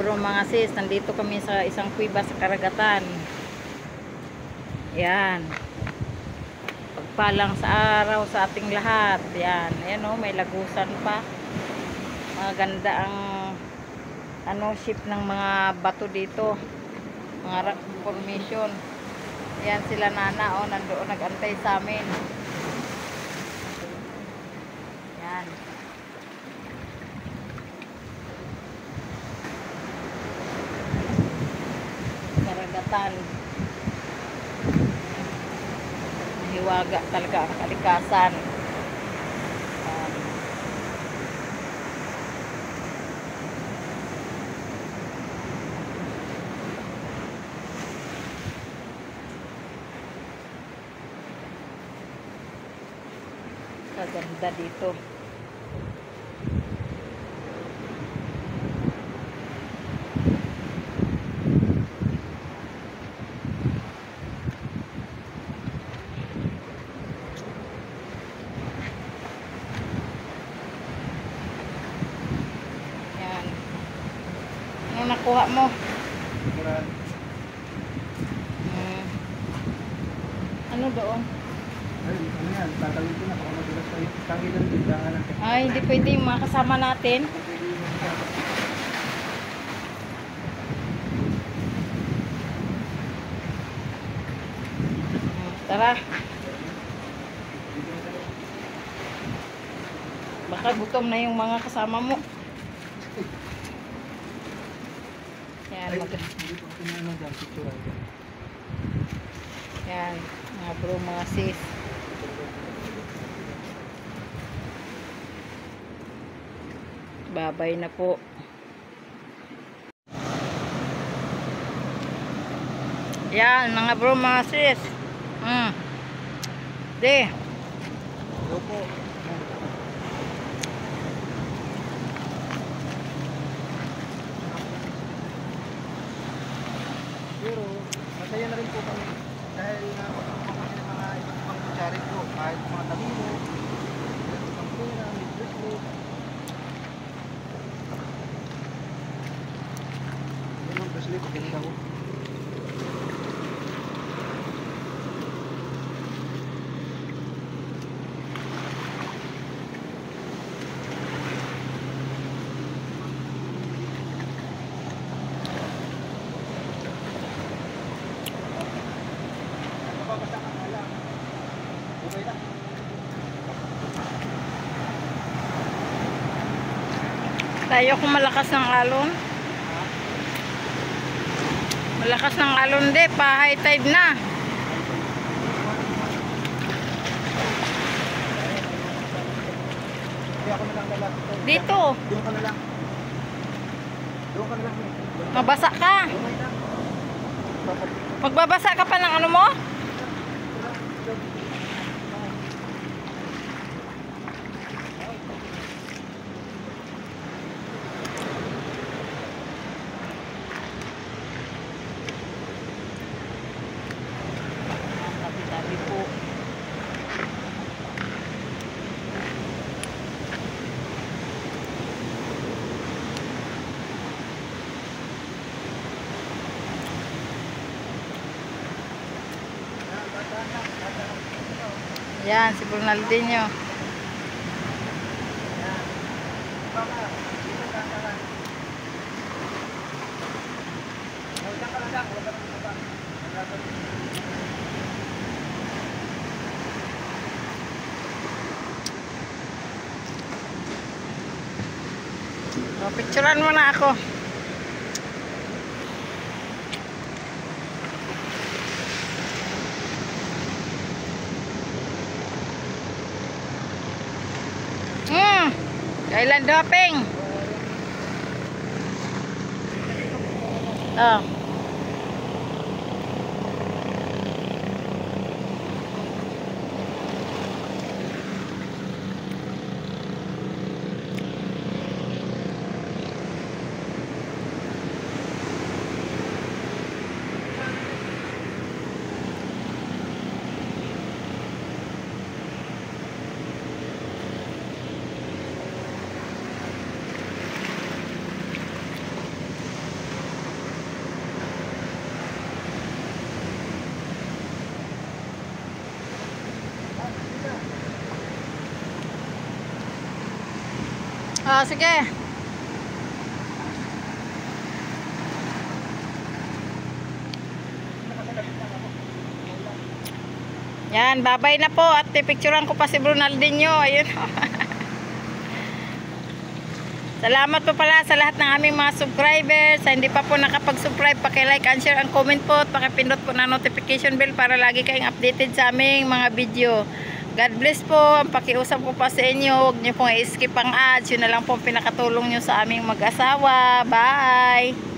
bro, mga sis, nandito kami sa isang kuweba sa karagatan. Yan. Pagpalang sa araw sa ating lahat. Yan. Ayan o, may lagusan pa. Maganda ang shape ng mga bato dito. Mga rock formation. Yan sila nana o, nandoon nag-antay sa amin. Yan. Karagatan. Hiwaga talaga ang kalikasan. Kaganda dito. Nakuha mo? Ano doon? Ay, ano yan? Tatawin ko na. Baka madulas tayo. Tangilan din. Ay, hindi pwede yung mga kasama natin. Tara. Baka gutom na yung mga kasama mo. Yan, yan, mga bro, mga sis. Babay na po. Yan, mga bro, mga sis. De. Hello po. Pero, masaya na rin po kami dahil nakapagpapakita kami ng mga ibang kutsari po, kahit mga tabino, mga pera, may bracelet. Yan ang bracelet, ganda ko. Tayo kung malakas ng alon. Malakas ng alon de, pa high tide na. Dito. Doon ka na lang. Doon ka na lang. Mabasa ka. Magbabasa ka pa ng ano mo? Tabi-tabi po. Yan, si Bernaldinho. Picturean mo na ako. Island hopping. Oh. Ah, sige. Yan, babay na po at pipicturean ko pa si Brunaldinho. Ayun. Salamat po pala sa lahat ng aming mga subscribers. Sa hindi pa po nakapag-subscribe, paki-like and share and comment po at pakipindot po na notification bell para lagi kayong updated sa aming mga video. God bless po. Ang pakiusap ko pa sa inyo, huwag niyo pong i-skip ang ads. Yun na lang po ang pinakatulong niyo sa aming mag-asawa. Bye!